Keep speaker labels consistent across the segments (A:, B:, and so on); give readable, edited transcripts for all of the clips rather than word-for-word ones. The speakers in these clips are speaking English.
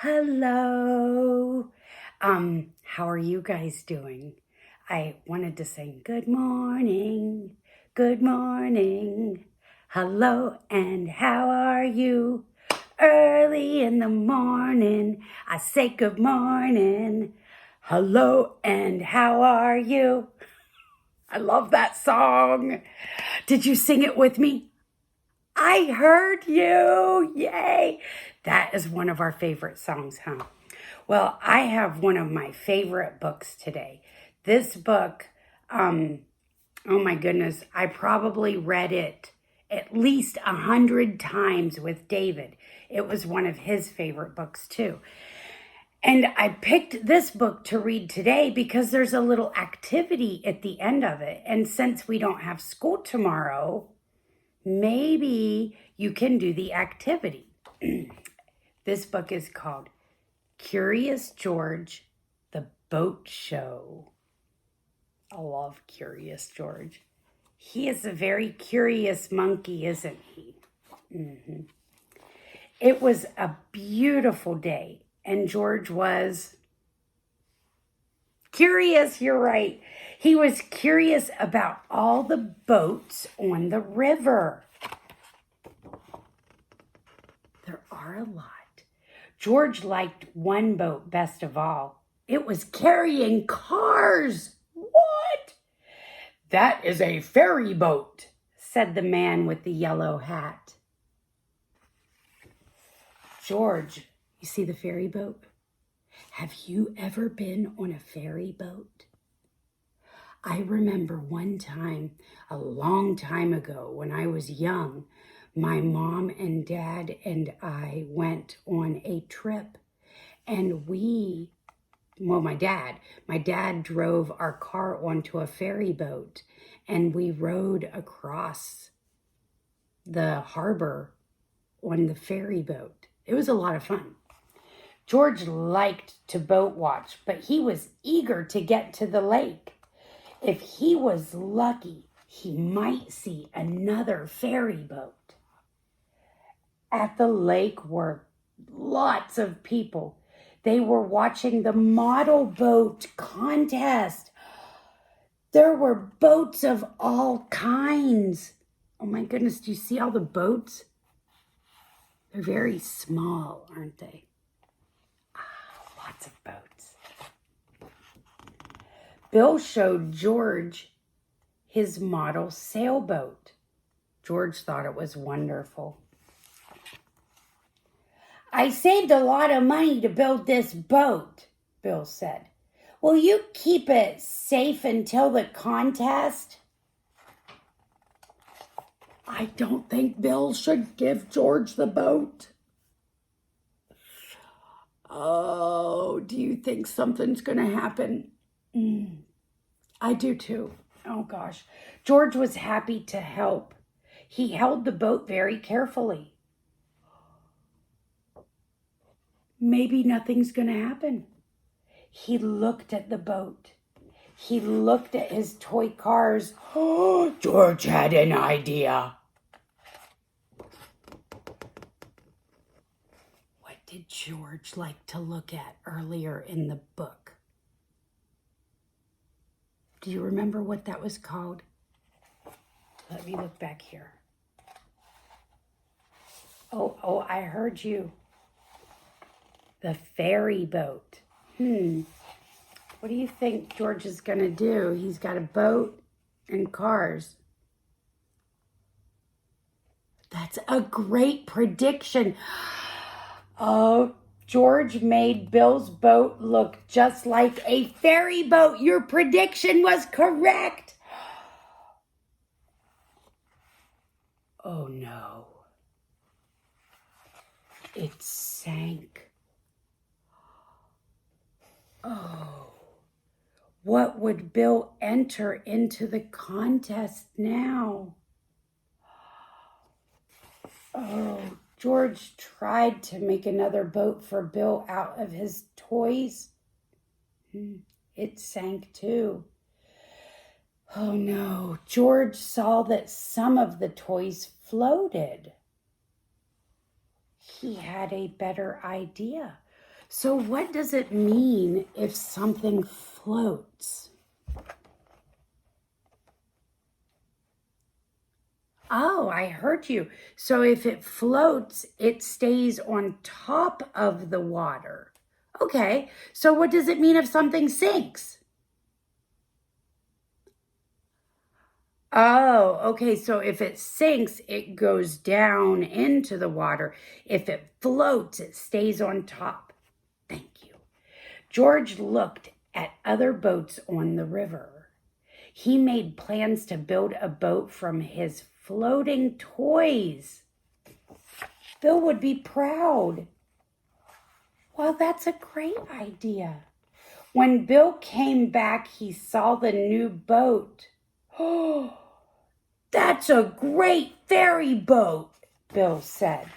A: Hello. How are you guys doing? I wanted to sing good morning, good morning. Hello, and how are you? Early in the morning, I say good morning. Hello, and how are you? I love that song. Did you sing it with me? I heard you. Yay. That is one of our favorite songs, huh? Well, I have one of my favorite books today. This book, oh my goodness, I probably read it at least 100 times with David. It was one of his favorite books too. And I picked this book to read today because there's a little activity at the end of it. And since we don't have school tomorrow, maybe you can do the activity. This book is called Curious George, the Boat Show. I love Curious George. He is a very curious monkey, isn't he? It was a beautiful day, and George was curious. You're right. He was curious about all the boats on the river. There are a lot. George liked one boat best of all. It was carrying cars. What? That is a ferry boat, said the man with the yellow hat. George, you see the ferry boat? Have you ever been on a ferry boat? I remember one time, a long time ago, when I was young, my mom and dad and I went on a trip, and my dad drove our car onto a ferry boat, and we rode across the harbor on the ferry boat. It was a lot of fun. George liked to boat watch, but he was eager to get to the lake. If he was lucky, he might see another ferry boat. At the lake were lots of people. They were watching the model boat contest. There were boats of all kinds. Oh my goodness, do you see all the boats? They're very small, aren't they? Lots of boats. Bill showed George his model sailboat. George thought it was wonderful. I saved a lot of money to build this boat, Bill said. Will you keep it safe until the contest? I don't think Bill should give George the boat. Oh, do you think something's going to happen? I do too. Oh gosh. George was happy to help. He held the boat very carefully. Maybe nothing's going to happen. He looked at the boat. He looked at his toy cars. Oh, George had an idea. What did George like to look at earlier in the book? Do you remember what that was called? Let me look back here. Oh, I heard you. The ferry boat. What do you think George is going to do? He's got a boat and cars. That's a great prediction. Oh, George made Bill's boat look just like a ferry boat. Your prediction was correct. Oh no. It sank. Oh. What would Bill enter into the contest now? Oh, George tried to make another boat for Bill out of his toys. It sank too. Oh no, George saw that some of the toys floated. He had a better idea. So what does it mean if something floats? Oh, I heard you. So if it floats, it stays on top of the water. Okay, so what does it mean if something sinks? Oh, okay, so if it sinks, it goes down into the water. If it floats, it stays on top. Thank you. George looked at other boats on the river. He made plans to build a boat from his floating toys. Bill would be proud. Well, that's a great idea. When Bill came back, he saw the new boat. Oh, that's a great ferry boat, Bill said.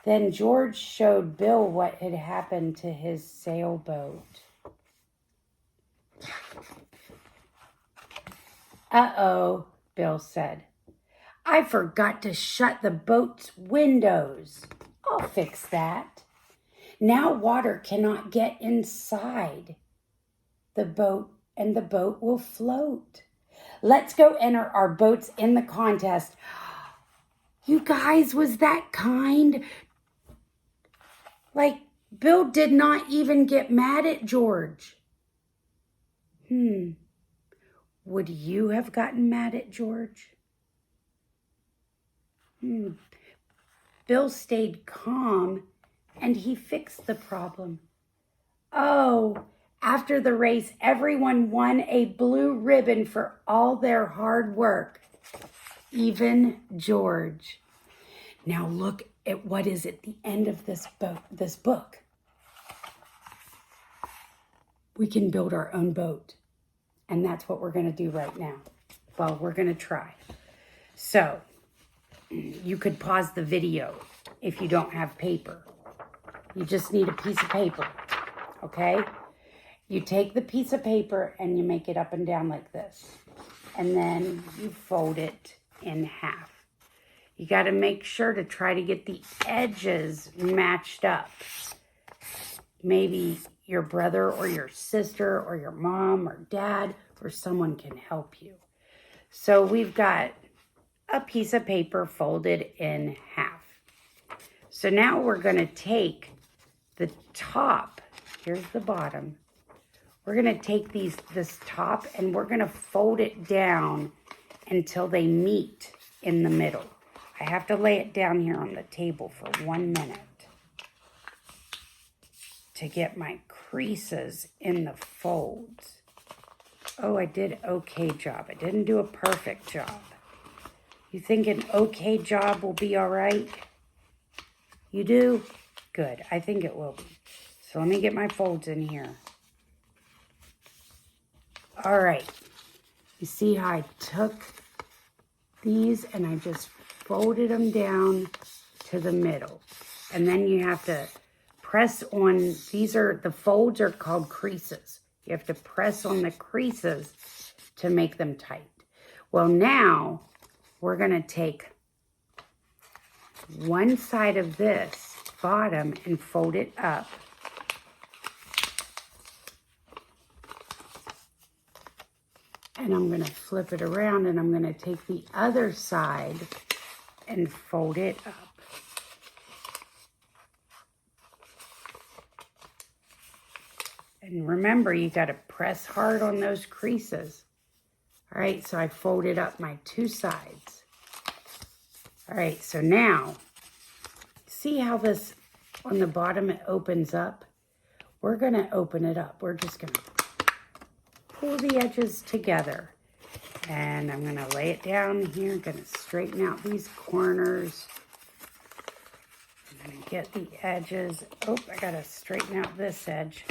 A: Then George showed Bill what had happened to his sailboat. Uh-oh, Bill said. I forgot to shut the boat's windows. I'll fix that. Now water cannot get inside the boat and the boat will float. Let's go enter our boats in the contest. You guys, was that kind? Like, Bill did not even get mad at George. Would you have gotten mad at George? Bill stayed calm and he fixed the problem. Oh, after the race, everyone won a blue ribbon for all their hard work, even George. Now look at what is at the end of this book. We can build our own boat, and that's what we're going to do right now. Well, we're going to try. So, you could pause the video if you don't have paper. You just need a piece of paper, okay? You take the piece of paper and you make it up and down like this. And then you fold it in half. You got to make sure to try to get the edges matched up. Maybe your brother or your sister or your mom or dad or someone can help you. So we've got a piece of paper folded in half. So now we're going to take the top. Here's the bottom. We're going to take this top and we're going to fold it down until they meet in the middle. I have to lay it down here on the table for 1 minute to get my creases in the folds. Oh, I did okay job. I didn't do a perfect job. You think an okay job will be all right? You do? Good. I think it will be. So let me get my folds in here. All right. You see how I took these and I just folded them down to the middle. And then you have to press on, the folds are called creases. You have to press on the creases to make them tight. Well, now we're going to take one side of this bottom and fold it up. And I'm going to flip it around and I'm going to take the other side and fold it up. And remember, you got to press hard on those creases. All right, so I folded up my two sides. All right, so now, see how this on the bottom it opens up? We're going to open it up. We're just going to pull the edges together. And I'm going to lay it down here. I'm going to straighten out these corners. I'm going to get the edges. Oh, I got to straighten out this edge.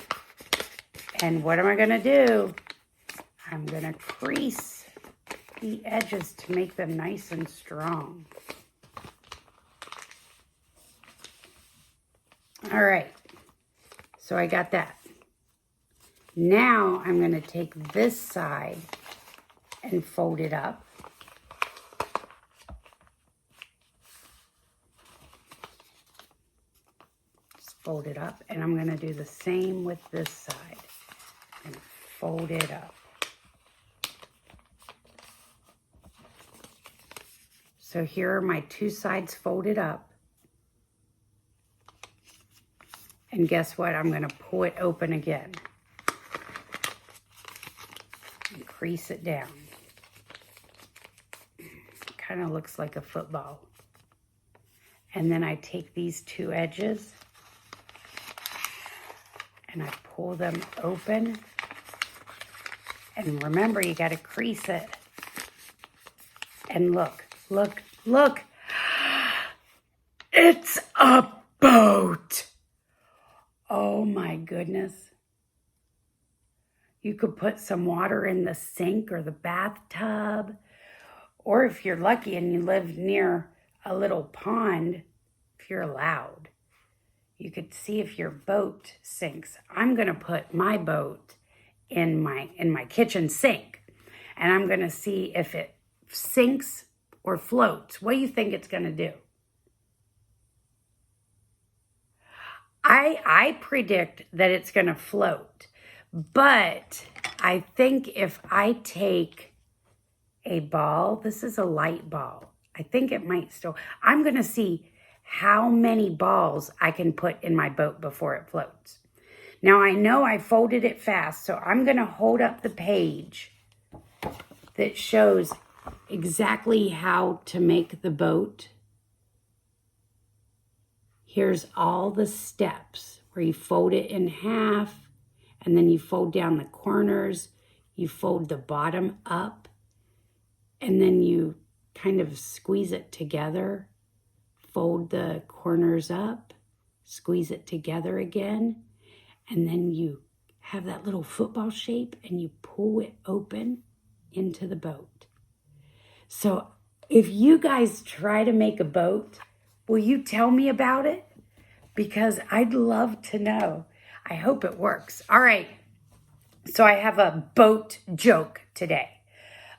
A: And what am I going to do? I'm going to crease the edges to make them nice and strong. All right. So I got that. Now I'm going to take this side and fold it up. fold it up, and I'm going to do the same with this side. And fold it up. So here are my two sides folded up. And guess what? I'm going to pull it open again. And crease it down. It kind of looks like a football. And then I take these two edges and I pull them open. And remember, you got to crease it. And look, look, look. It's a boat. Oh my goodness. You could put some water in the sink or the bathtub. Or if you're lucky and you live near a little pond, if you're allowed, you could see if your boat sinks. I'm going to put my boat in my kitchen sink, and I'm going to see if it sinks or floats. What do you think it's going to do? I predict that it's going to float, but I think if I take a ball, this is a light ball, I think it might still, I'm going to see how many balls I can put in my boat before it floats. Now I know I folded it fast, so I'm going to hold up the page that shows exactly how to make the boat. Here's all the steps where you fold it in half, and then you fold down the corners, you fold the bottom up, and then you kind of squeeze it together, fold the corners up, squeeze it together again, and then you have that little football shape and you pull it open into the boat. So if you guys try to make a boat, will you tell me about it? Because I'd love to know. I hope it works. All right, so I have a boat joke today.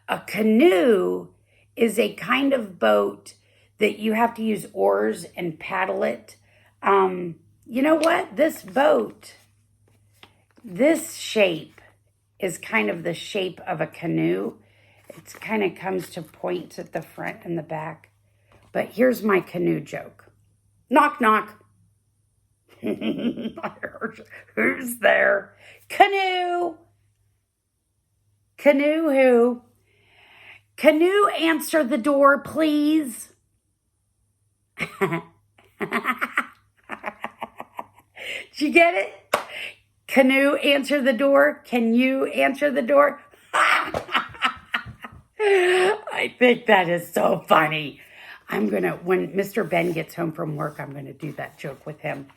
A: A canoe is a kind of boat that you have to use oars and paddle it. You know what? This boat, this shape is kind of the shape of a canoe. It kind of comes to points at the front and the back. But here's my canoe joke. Knock, knock. Who's there? Canoe. Canoe who? Canoe, answer the door, please. Did you get it? Canoe, answer the door. Can you answer the door? I think that is so funny. When Mr. Ben gets home from work, I'm going to do that joke with him.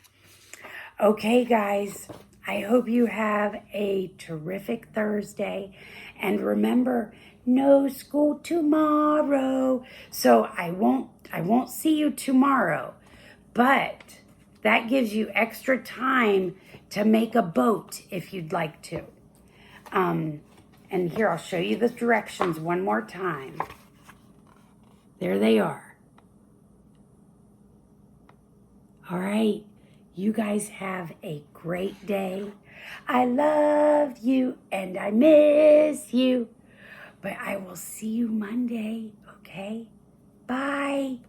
A: Okay, guys, I hope you have a terrific Thursday. And remember, no school tomorrow. So I won't see you tomorrow. But that gives you extra time to make a boat if you'd like to. And here, I'll show you the directions one more time. There they are. All right. You guys have a great day. I love you and I miss you. But I will see you Monday, okay? Bye.